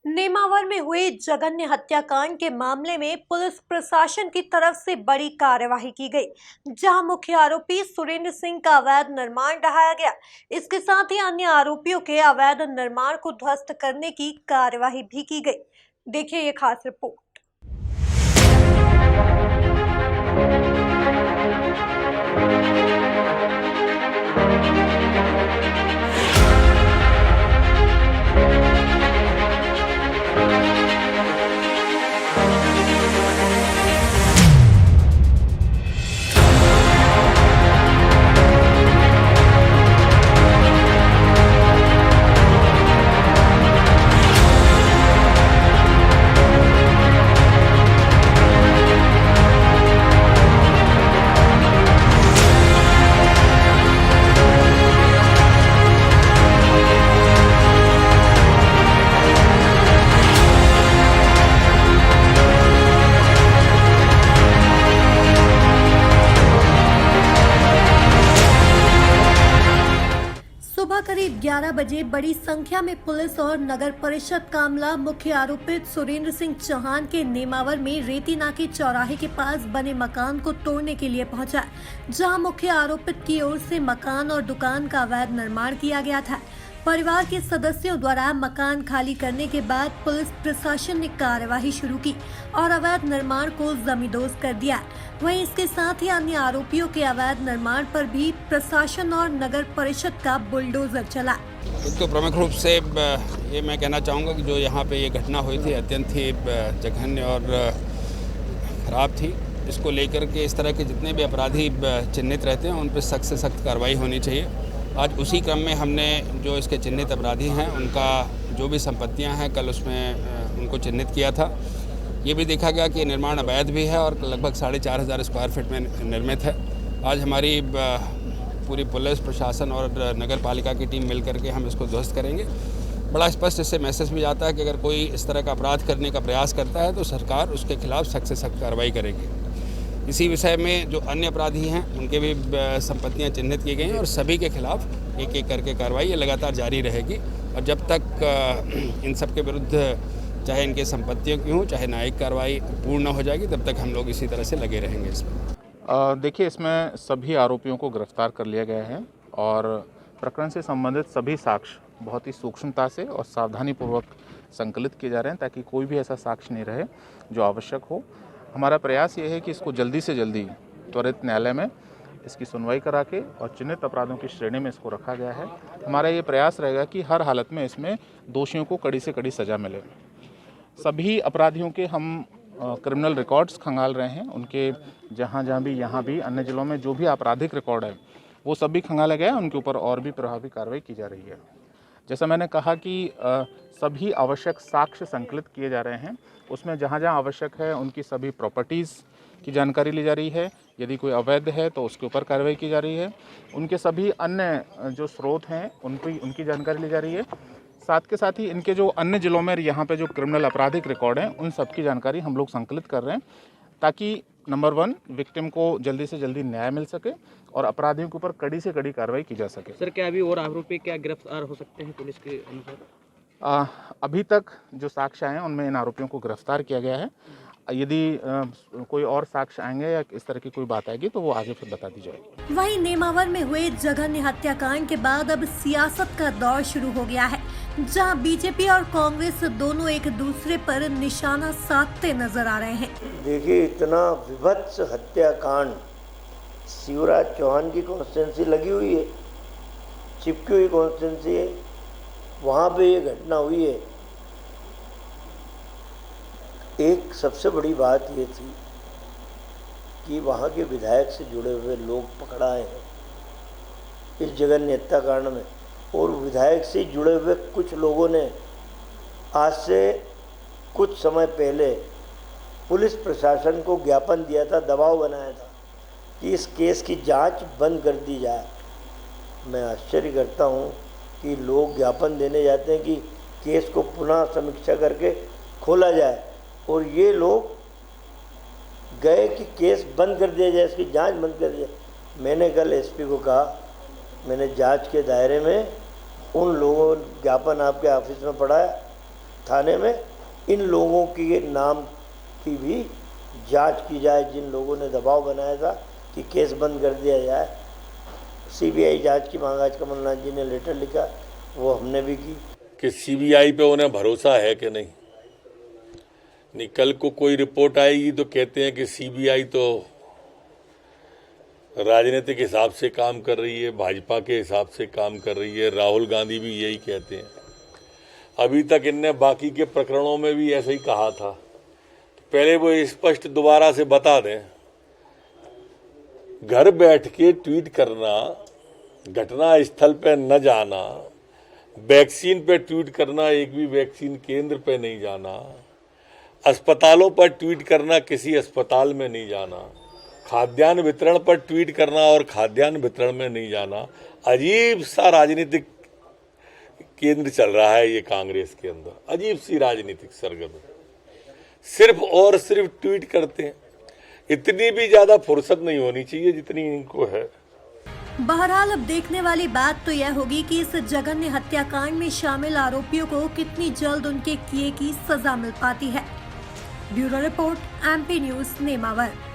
नेमावर में हुए जघन्य हत्याकांड के मामले में पुलिस प्रशासन की तरफ से बड़ी कार्यवाही की गई, जहां मुख्य आरोपी सुरेंद्र सिंह का अवैध निर्माण ढहाया गया। इसके साथ ही अन्य आरोपियों के अवैध निर्माण को ध्वस्त करने की कार्यवाही भी की गई। देखिए ये खास रिपोर्ट। सुबह करीब 11 बजे बड़ी संख्या में पुलिस और नगर परिषद का अमला मुख्य आरोपित सुरेंद्र सिंह चौहान के नेमावर में रेती नाके चौराहे के पास बने मकान को तोड़ने के लिए पहुंचा, जहां मुख्य आरोपित की ओर से मकान और दुकान का अवैध निर्माण किया गया था। परिवार के सदस्यों द्वारा मकान खाली करने के बाद पुलिस प्रशासन ने कार्यवाही शुरू की और अवैध निर्माण को जमींदोज कर दिया। वहीं इसके साथ ही अन्य आरोपियों के अवैध निर्माण पर भी प्रशासन और नगर परिषद का बुलडोजर चला। तो प्रमुख रूप से ये मैं कहना चाहूँगा कि जो यहाँ पे ये घटना हुई थी अत्यंत ही जघन्य और खराब थी। इसको लेकर के इस तरह के जितने भी अपराधी चिन्हित रहते हैं उन पर सख्त से सख्त कार्रवाई होनी चाहिए। आज उसी क्रम में हमने जो इसके चिन्हित अपराधी हैं उनका जो भी संपत्तियां हैं कल उसमें उनको चिन्हित किया था। ये भी देखा गया कि निर्माण अवैध भी है और लगभग 4,500 स्क्वायर फीट में निर्मित है। आज हमारी पूरी पुलिस प्रशासन और नगर पालिका की टीम मिल करके हम इसको ध्वस्त करेंगे। बड़ा स्पष्ट इससे मैसेज भी जाता है कि अगर कोई इस तरह का अपराध करने का प्रयास करता है तो सरकार उसके खिलाफ सख्त से सख्त कार्रवाई करेगी। इसी विषय में जो अन्य अपराधी हैं उनके भी संपत्तियां चिन्हित की गई हैं और सभी के खिलाफ एक एक करके कार्रवाई ये लगातार जारी रहेगी। और जब तक इन सब के विरुद्ध चाहे इनके संपत्तियों की हों चाहे न्यायिक कार्रवाई पूर्ण न हो जाएगी तब तक हम लोग इसी तरह से लगे रहेंगे इसमें। देखिए, इसमें सभी आरोपियों को गिरफ्तार कर लिया गया है और प्रकरण से संबंधित सभी साक्ष्य बहुत ही सूक्ष्मता से और सावधानीपूर्वक संकलित किए जा रहे हैं ताकि कोई भी ऐसा साक्ष्य नहीं रहे जो आवश्यक हो। हमारा प्रयास ये है कि इसको जल्दी से जल्दी त्वरित न्यायालय में इसकी सुनवाई करा के और चिन्हित अपराधों की श्रेणी में इसको रखा गया है। हमारा ये प्रयास रहेगा कि हर हालत में इसमें दोषियों को कड़ी से कड़ी सज़ा मिले। सभी अपराधियों के हम क्रिमिनल रिकॉर्ड्स खंगाल रहे हैं। उनके जहाँ भी यहाँ भी अन्य जिलों में जो भी आपराधिक रिकॉर्ड है वो सब भी खंगाला गया है। उनके ऊपर और भी प्रभावी कार्रवाई की जा रही है। जैसा मैंने कहा कि सभी आवश्यक साक्ष्य संकलित किए जा रहे हैं। उसमें जहाँ जहाँ आवश्यक है उनकी सभी प्रॉपर्टीज़ की जानकारी ली जा रही है। यदि कोई अवैध है तो उसके ऊपर कार्रवाई की जा रही है। उनके सभी अन्य जो स्रोत हैं उनकी जानकारी ली जा रही है। साथ के साथ ही इनके जो अन्य जिलों में यहाँ पे जो क्रिमिनल आपराधिक रिकॉर्ड हैं उन सब की जानकारी हम लोग संकलित कर रहे हैं ताकि नंबर 1 विक्टिम को जल्दी से जल्दी न्याय मिल सके और अपराधियों के ऊपर कड़ी से कड़ी कार्रवाई की जा सके। सर, क्या अभी और आरोपी क्या गिरफ्तार हो सकते हैं पुलिस के अनुसार? अभी तक जो साक्ष्य आए हैं उनमें इन आरोपियों को गिरफ्तार किया गया है। यदि कोई और साक्ष्य आएंगे या इस तरह की कोई बात आएगी तो वो आगे फिर बता दी जाएगी। वहीं नेमावर में हुए जघन्य हत्याकांड के बाद अब सियासत का दौर शुरू हो गया है, जहां बीजेपी और कांग्रेस दोनों एक दूसरे पर निशाना साधते नजर आ रहे हैं। देखिए, इतना विभत्स हत्याकांड, शिवराज चौहान की कॉन्स्टिट्यूंसी लगी हुई है, चिपकी हुई कॉन्स्टिट्यूंसी है, वहाँ पे ये घटना हुई है। एक सबसे बड़ी बात ये थी कि वहाँ के विधायक से जुड़े हुए लोग पकड़ाए हैं इस जघन्य हत्याकांड में, और विधायक से जुड़े हुए कुछ लोगों ने आज से कुछ समय पहले पुलिस प्रशासन को ज्ञापन दिया था, दबाव बनाया था कि इस केस की जांच बंद कर दी जाए। मैं आश्चर्य करता हूँ कि लोग ज्ञापन देने जाते हैं कि केस को पुनः समीक्षा करके खोला जाए, और ये लोग गए कि केस बंद कर दिया जाए, इसकी जांच बंद कर दिया। मैंने कल एसपी को कहा, मैंने जांच के दायरे में उन लोगों ज्ञापन आपके ऑफिस में पढ़ाया थाने में इन लोगों के नाम की भी जांच की जाए, जिन लोगों ने दबाव बनाया था कि केस बंद कर दिया जाए। सीबीआई जांच की मांग आज कमलनाथ जी ने लेटर लिखा, वो हमने भी की। कि सीबीआई पे उन्हें भरोसा है कि नहीं। कल को कोई रिपोर्ट आएगी तो कहते हैं कि सीबीआई तो राजनीतिक हिसाब से काम कर रही है, भाजपा के हिसाब से काम कर रही है। राहुल गांधी भी यही कहते हैं। अभी तक इनने बाकी के प्रकरणों में भी ऐसा ही कहा था। तो पहले वो स्पष्ट दोबारा से बता दें, घर बैठ के ट्वीट करना, घटना स्थल पे न जाना, वैक्सीन पे ट्वीट करना, एक भी वैक्सीन केंद्र पे नहीं जाना, अस्पतालों पर ट्वीट करना, किसी अस्पताल में नहीं जाना, खाद्यान्न वितरण पर ट्वीट करना और खाद्यान्न वितरण में नहीं जाना। अजीब सा राजनीतिक केंद्र चल रहा है ये कांग्रेस के अंदर, अजीब सी राजनीतिक सरगर्मी। सिर्फ और सिर्फ ट्वीट करते हैं। इतनी भी ज्यादा फुर्सत नहीं होनी चाहिए जितनी इनको है। बहरहाल अब देखने वाली बात तो यह होगी कि इस जघन्य हत्याकांड में शामिल आरोपियों को कितनी जल्द उनके किए की सजा मिल पाती है। Bureau report, MP news, Nemawar.